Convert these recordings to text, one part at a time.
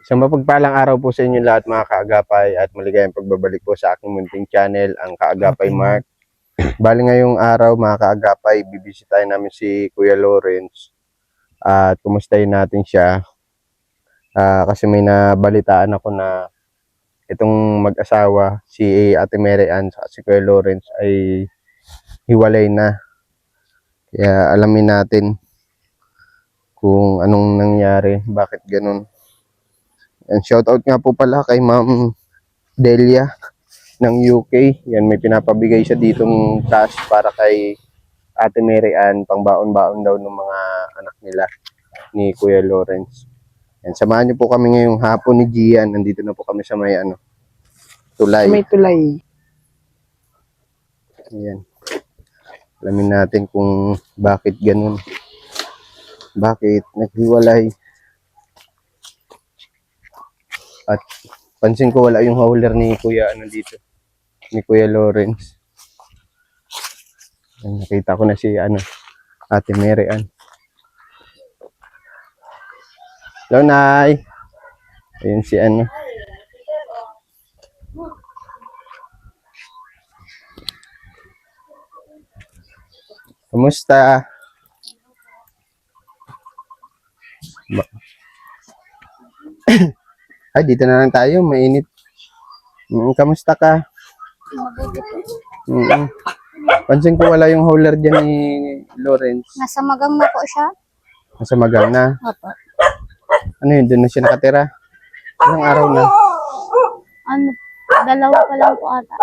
Isang mapagpalang araw po sa inyo lahat mga kaagapay at maligayang pagbabalik po sa aking munting channel, ang Kaagapay Mark. Bali ngayong araw mga kaagapay, bibisitahin namin si Kuya Lawrence at kumustahin natin siya. Kasi may nabalitaan ako na itong mag-asawa, si Ate Mary Ann at si Kuya Lawrence ay hiwalay na. Kaya alamin natin kung anong nangyari, bakit ganun. And shoutout nga po pala kay Ma'am Delia ng UK. Yan, may pinapabigay siya ditong cash para kay Ate Mary Ann, pang baon-baon daw ng mga anak nila ni Kuya Lawrence. Yan, samahan niyo po kami ngayong hapon ni Gian. Nandito na po kami sa may tulay. May tulay. Ayan. Alamin natin kung bakit ganun. Bakit naghiwalay. At pansin ko wala yung howler ni Kuya dito, ni Kuya Lawrence. Nakita ko na si Ate Mary Ann. Hello, Nay. Ayun si Kumusta? Ay, dito na lang tayo. Mainit. Kamusta ka? Mabuti po. Pansin ko wala yung howler dyan ni Lawrence. Nasa magang na po siya. Nasa Magang na. Opo. Ano yun? Doon na siya nakatira? Ilang araw na? Ano, dalawa pa lang po ata.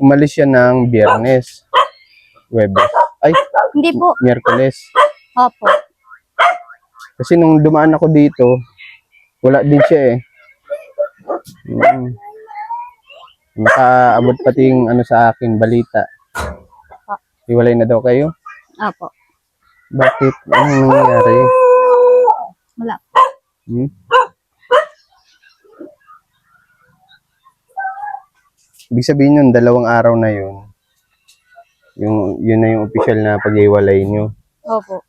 Umalis siya ng Biyernes. Huwebes. Ay, Hindi po. Miyerkules. Opo. Kasi nung dumaan ako dito, wala din siya eh. Nakaabot pati yung sa akin, balita. Hiwalay na daw kayo? Opo. Bakit? Anong nangyari? Wala. Ibig sabihin yun, 2 araw na yun. Yun na yung official na pag-iwalay nyo. Opo.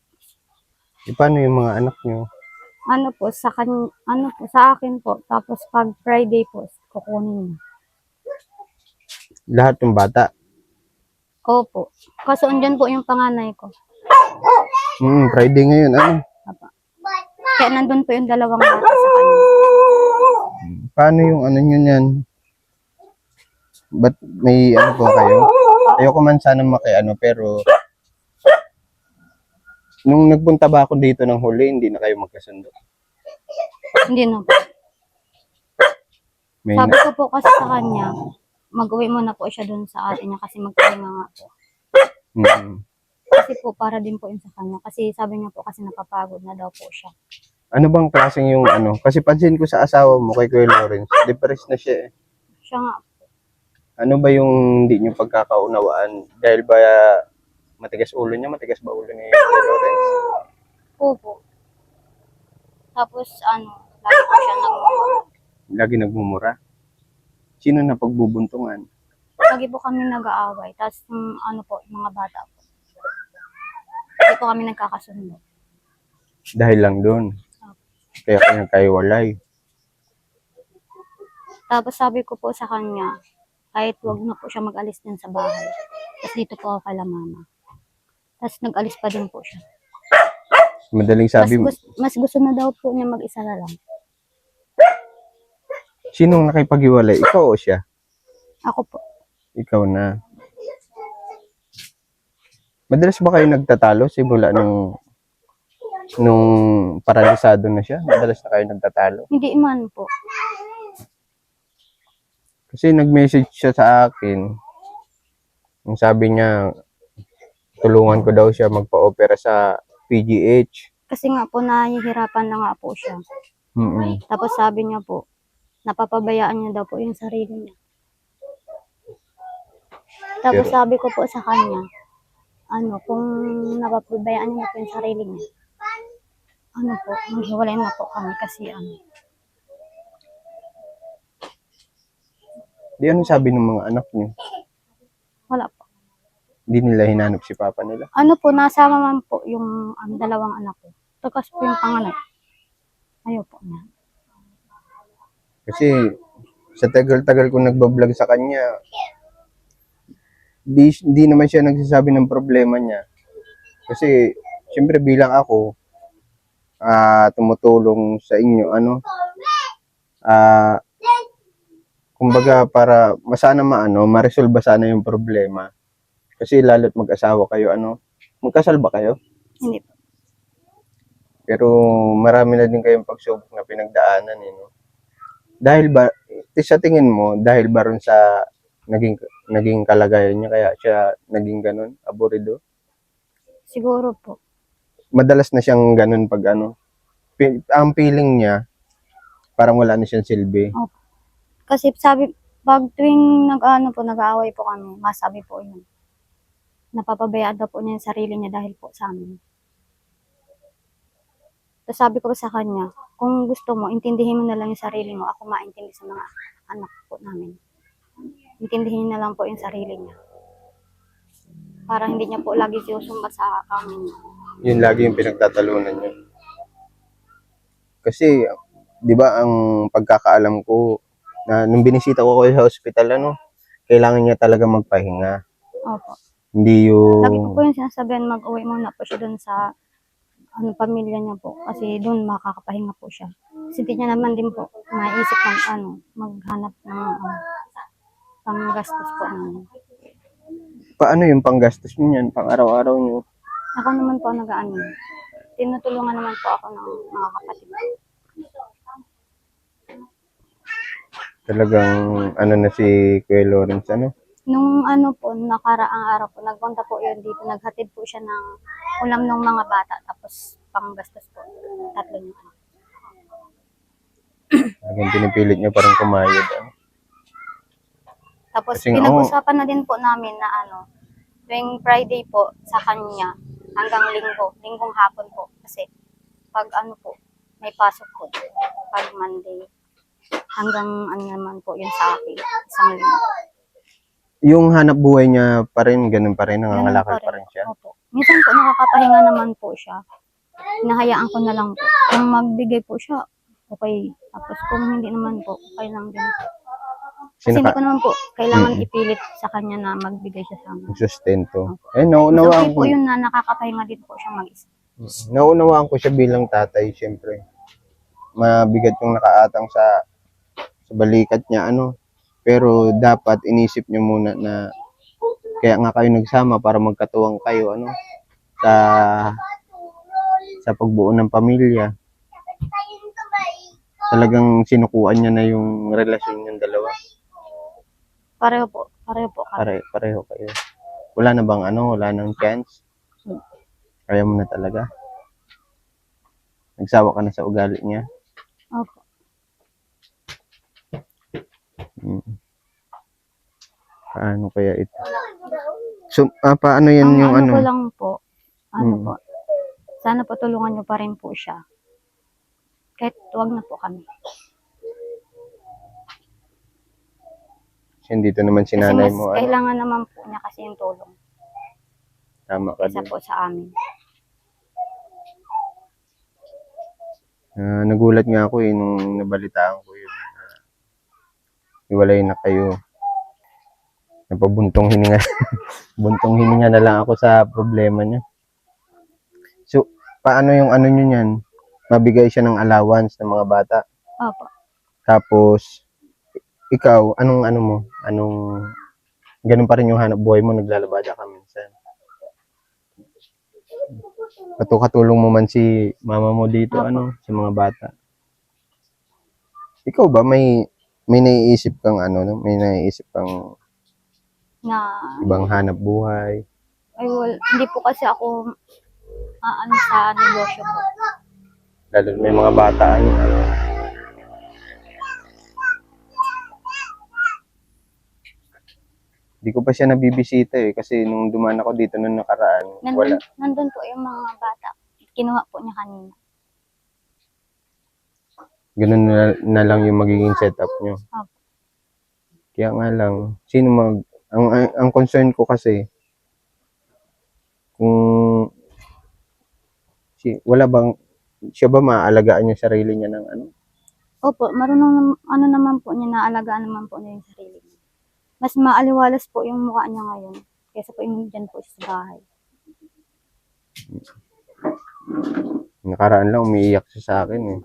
E paano yung mga anak nyo? Ano po, sa akin po. Tapos pag Friday po, kukunin niya. Lahat yung bata? Opo. Kaso andyan po yung panganay ko. Friday ngayon, Opo. Kaya nandun po yung 2 bata sa kanya. Paano yung nyo yan? Ba't may po kayo? Ayoko man sana pero nung nagpunta ba ako dito ng huli, hindi na kayo magkasundo? Hindi na po. Sabi ko po kasi sa kanya, mag-uwi muna po siya dun sa atin niya kasi magpahinga nga po. Kasi po para din po yun sa kanya. Kasi sabi niya po kasi napapagod na daw po siya. Ano bang klaseng yung Kasi pansin ko sa asawa mo kay Kuya Lawrence, depressed na siya eh. Siya nga. Ano ba yung hindi niyo pagkakaunawaan? Dahil ba matigas ulo niya? Matigas ba ulo ni Kuya Lawrence? Opo. Tapos lagi po siya nagmumura. Lagi nagmumura? Sino na pagbubuntungan? Lagi po kami nag-aaway. Tapos yung mga bata po. Hindi po kami nagkakasundo. Dahil lang doon. Kaya kayo nagkaiwalay. Tapos sabi ko po sa kanya, kahit wag na po siya mag-alis din sa bahay. Tapos dito po ako kay mama. Tapos nag-alis pa din po siya. Madaling sabi, Mas gusto na daw po niya mag-isa na lang. sinong nakipag-iwalay? Ikaw o siya? Ako po. Ikaw na. Madalas ba kayo nagtatalo simula nung paralisado na siya? Madalas na kayo nagtatalo? Hindi man po. Kasi nag-message siya sa akin. Yung sabi niya, tulungan ko daw siya magpa-opera sa PGH. Kasi nga po nahihirapan na nga po siya. Tapos sabi niya po, napapabayaan niya daw po yung sarili niya. Tapos sabi ko po sa kanya, kung napapabayaan niya po yung sarili niya, maghiwalay na po kami kasi Di ano sabi ng mga anak niyo? wala po. Hindi nila hinanap si papa nila? Nasama man po yung 2 anak ko. Takas po yung panganay. Ayaw po niya. Kasi sa tagal-tagal ko nagbablog sa kanya, di naman siya nagsasabi ng problema niya. Kasi siyempre bilang ako, tumutulong sa inyo, ah, kumbaga para masana ma-resolve sana yung problema. Kasi lalo't mag-asawa kayo, magkasal ba kayo? Hindi po. Pero marami na din kayong pagsubok na pinagdaanan, no? Dahil ba, sa tingin mo, dahil ba ron sa naging kalagayan niya, kaya siya naging ganun, aburido? Siguro po. Madalas na siyang ganun pag ang feeling niya, parang wala na siyang silbi. Opo. Kasi pag tuwing nag-aaway po kami, masabi po yun. Napapabayaan daw po niya yung sarili niya dahil po sa amin. Tapos sabi ko sa kanya, kung gusto mo, intindihin mo na lang yung sarili mo. Ako maintindi sa mga anak po namin. Intindihin na lang po yung sarili niya. Para hindi niya po lagi susumbat sa amin. Yun lagi yung pinagtatalunan niya. Kasi, di ba, ang pagkakaalam ko, na nung binisita ko sa hospital, kailangan niya talaga magpahinga. Opo. Hindi Lagi ko yung... po yung sinasabihan, mag-uwi muna po siya dun sa pamilya niya po. Kasi dun makakapahinga po siya. Kasi hindi niya naman din po maisip maghanap ng panggastos po namin. Paano yung panggastos niyo yan? Pang araw-araw niyo? Ako naman po nag-ano. Tinutulungan naman po ako ng mga kapatid. Talagang na si Kuya Lawrence, Nung nakaraang araw po, nagpunta po yun dito. Naghatid po siya ng ulam ng mga bata. Tapos panggastos po. 3 niya. Talagang pinipilit niya parang kumayod. Tapos Kasi pinag-usapan na din po namin na tuwing Friday po sa kanya hanggang linggong hapon po. Kasi pag may pasok po. Pag Monday, hanggang naman po yun sa akin. Isang linggo. Yung hanap buhay niya pa rin, ganun pa rin, nangangalakal pa rin siya. Opo. Minsan po nakakapahinga naman po siya. Hinahayaan ko na lang po. Kung magbigay po siya, okay. Tapos kung hindi naman po, okay lang din. Kasi hindi ko naman po kailangan ipilit sa kanya na magbigay siya sa amin. Sustento. Okay Naunawaan po ko. yun na nakakapahinga din po siya mag-isa. Naunawaan ko siya bilang tatay, syempre. Mabigat yung nakaatang sa balikat niya, Pero dapat inisip niyo muna na kaya nga kayo nagsama para magkatuwang kayo, sa pagbuo ng pamilya. Talagang sinukuan niya na yung relasyon niyong dalawa. Pareho po kami. Pareho kayo. Wala na bang wala nang chance? Kaya mo na talaga. Nagsawa ka na sa ugali niya. Opo. Paano kaya ito? So, paano yan yung ko lang po, po, sana po tulungan niyo pa rin po siya. Kahit wag na po kami. Kasi dito naman si Kasi nanay mas mo. kailangan naman po niya kasi yung tulong. Tama ka Kaysa din. po sa amin. Nagulat nga ako nung nabalitaan ko yun. Hiwalay na kayo. Napabuntong hininga. Buntong hininga na lang ako sa problema niya. So, paano yung nyo niyan? Mabigay siya ng allowance ng mga bata. Opo. Tapos, ikaw, anong ganun pa rin yung hanap buhay mo, naglalabada ka minsan. Katulong mo man si mama mo dito, Opo. sa mga bata. Ikaw ba, may naiisip kang may naiisip kang Na, ibang hanap buhay? ay hindi po kasi ako sa negosyo po. Lalo may mga bata, Hindi ko pa siya nabibisita kasi nung dumaan ako dito nung nakaraan, wala. Nandun po yung mga bata. Kinuha po niya kanina. Ganun na lang yung magiging setup nyo. Opo. Kaya nga lang, ang concern ko kasi, kung wala bang Siya ba maaalagaan yung sarili niya ng ano? Opo, marunong ano naman po niya, naalagaan naman po niya yung sarili niya. Mas maaliwalas po yung mukha niya ngayon kaysa po yung dyan po siya sa bahay. Nakaraan lang umiiyak siya sa akin eh.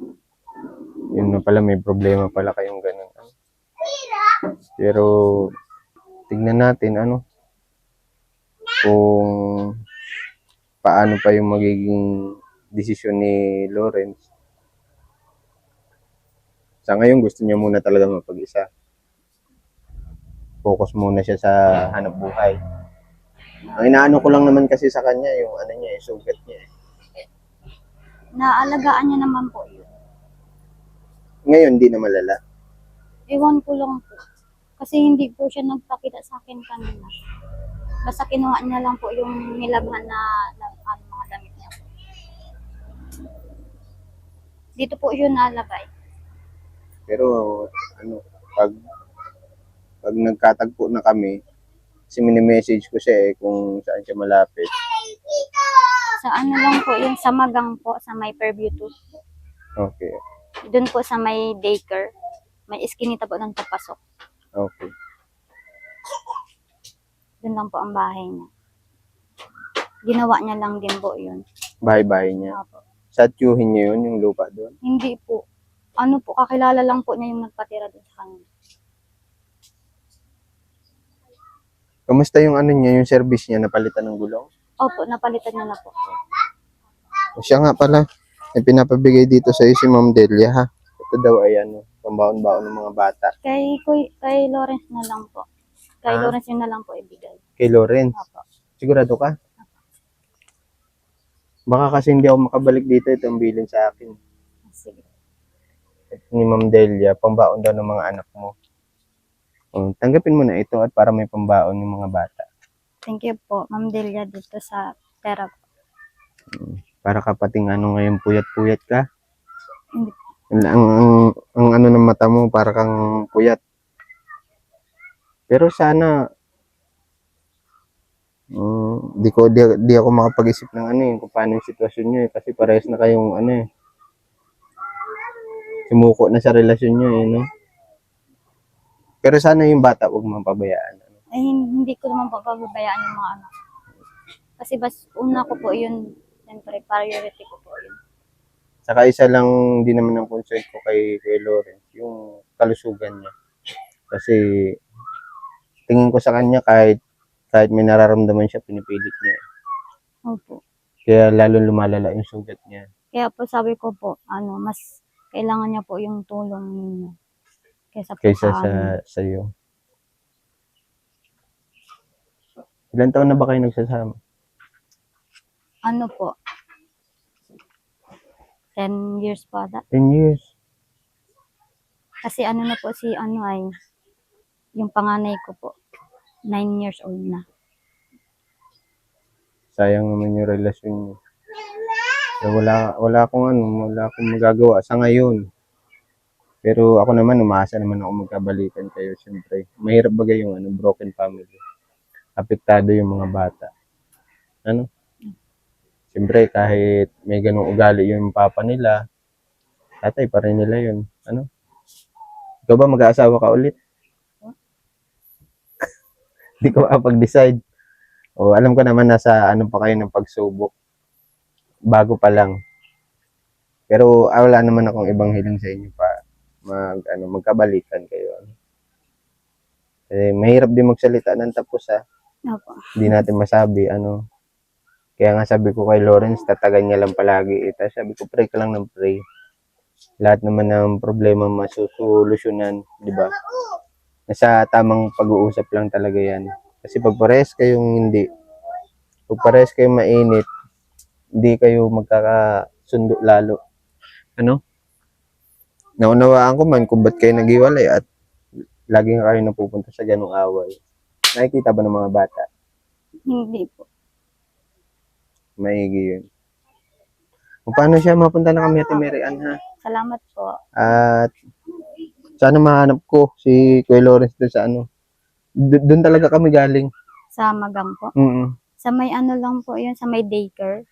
Yun na pala, may problema pala kayong ganun. Pero tignan natin ano kung paano pa yung magiging desisyon ni Lawrence. Sa ngayon gusto niya muna talaga mapag-isa. Focus muna siya sa hanap buhay. Ang inaano ko lang naman kasi sa kanya yung ano niya, yung sugat niya. Naalagaan niya naman po yun. Ngayon di na malala. Ewan ko lang po. Kasi hindi po siya nagpakita sa akin kanina. Basta kinuha niya lang po yung nilabhan na mga damit niya. Dito po yun nalagay. Pero ano, pag nagkatagpo na kami, kasi mini-message ko siya kung saan siya malapit. Sa ano lang po yun, sa Magang po, sa may Fairview 2. Okay. Doon po sa may daycare. May iskinita po ng papasok. Okay. Doon lang po ang bahay niya. Ginawa niya lang din po yun. Bahay-bahay niya. Opo. Sa tiyuhin niya yun, yung lupa doon. Hindi po. Ano po, kakilala lang po niya yung nagpatira doon sa kanya. Kamusta yung ano niya, yung service niya, napalitan ng gulong? Opo, napalitan niya na po. Siya nga pala, may pinapabigay dito sa si Ma'am Delia ha. Ito daw ay ano, pambaon-baon ng mga bata. Kay Lawrence na lang po. Kay Ah? Lawrence yun na lang po ibigay. Kay Lawrence. Opo. Sigurado ka? Baka kasi hindi ako makabalik dito, ito ang bilin sa akin. Sige. Ito ni Ma'am Delia, pambaon daw ng mga anak mo. Tanggapin mo na ito at para may pambaon yung mga bata. Thank you po, Ma'am Delia, dito sa pera ko. Para kapating ano ngayon, puyat-puyat ka. Hindi. Ang ano ng mata mo, para kang puyat. Pero sana, di ako makapag-isip ng ano kung paano yung sitwasyon nyo kasi parehas na kayong ano sumuko na sa relasyon nyo no? Pero sana yung bata huwag mapabayaan. Ay, hindi ko naman papabayaan yung mga anak. Kasi una ko po yun, siyempre, priority ko po yun. Saka isa lang din naman ang concern ko kay Lawrence, yung kalusugan niya. Kasi tingin ko sa kanya kahit may nararamdaman siya, pinipilit niya. Opo. Kaya lalo lumalala yung sugat niya. Kaya po sabi ko po, mas kailangan niya po yung tulong ninyo. Kaysa sa iyo. Ilan taon na ba kayo nagsasama? Ano po? 10 years pa ata. 10 years. Kasi ano na po yung panganay ko po. 9 years old na. Sayang naman yung relasyon niyo. So, wala akong magagawa sa ngayon. Pero ako naman, umaasa naman ako magkabalikan kayo, siyempre. Mahirap bagay yung broken family. Apektado yung mga bata. Ano? Siyempre, kahit may ganung ugali yung papa nila, tatay pa rin nila yun. Ano? Ikaw ba mag-aasawa ka ulit? Hindi ko makapag-decide. O, alam ko naman nasa pa kayo ng pagsubok. Bago pa lang. Pero wala naman akong ibang hiling sa inyo pa magkabalikan kayo. Mahirap din magsalita ng tapos Opo. Hindi natin masabi Kaya nga sabi ko kay Lawrence, tatagan niya lang palagi. Sabi ko, pray ka lang ng pray. Lahat naman ng problema masusolusyonan, di ba? Nasa tamang pag-uusap lang talaga yan. Kasi pag parehas kayong mainit, hindi kayo magkakasundo lalo. Naunawaan ko man kung ba't kayo naghiwalay at laging kayo napupunta sa ganung away. Nakikita ba ng mga bata? Hindi po. Maigi yun. Kung paano siya mapunta na kami Ate Mary Ann ha? Salamat po. At sana mahanap ko si Kuya Lawrence doon sa doon talaga kami galing. Sa Magang po. Mm. Sa may lang po yun, sa may daycare.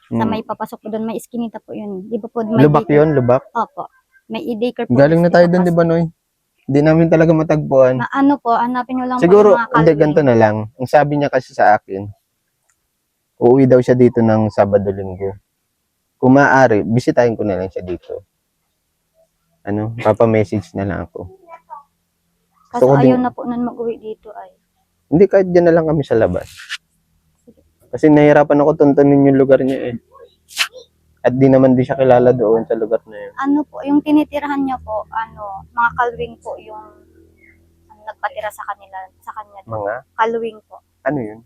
Sa Hmm. may papasok po doon, may iskinita po yun. Di ba po may Lubak daycare? yun, lubak. Opo. May i-daycare po. Galing na tapos tayo dun, di ipapasok. ba, Noy? Hindi namin talaga matagpuan. Na ano po, hanapin nyo lang Siguro, po yung mga hindi, Calvin. ganito na lang. Ang sabi niya kasi sa akin, uuwi daw siya dito ng Sabado-Linggo. Kung maaari, bisitahin ko na lang siya dito. Ano, papa-message na lang ako. Kaso Gusto ko ayaw din- na po nun mag-uwi dito ay. Hindi, kahit dyan na lang kami sa labas. Kasi nahihirapan ako tuntunin yung lugar niya eh. At di naman di siya kilala doon sa lugar na yun. Ano po, yung tinitirahan niya po, mga kalwing po yung nagpatira sa kanya. Mga, Kalwing po. ano yun?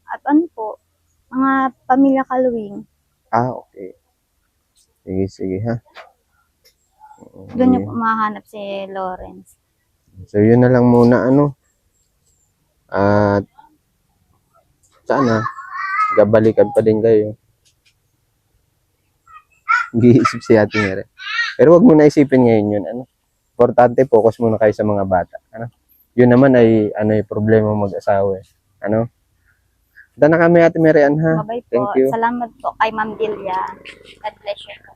At ano po, mga pamilya kalwing. Ah, okay. Sige, sige ha. Doon niyo po mahanap si Lawrence. So, yun na lang muna, ano. At, sana, gabalikan pa din kayo. Giisip si Ate Mere. Pero wag mo na isipin ngayon yun, ano. Importante, focus muna kayo sa mga bata, ano. Yun naman ay, problema mag-asawa, eh. Ano. Punta na kami, Ate Mere, ha. Mabay po. Thank you. Salamat po kay Ma'am Delia. God bless you po.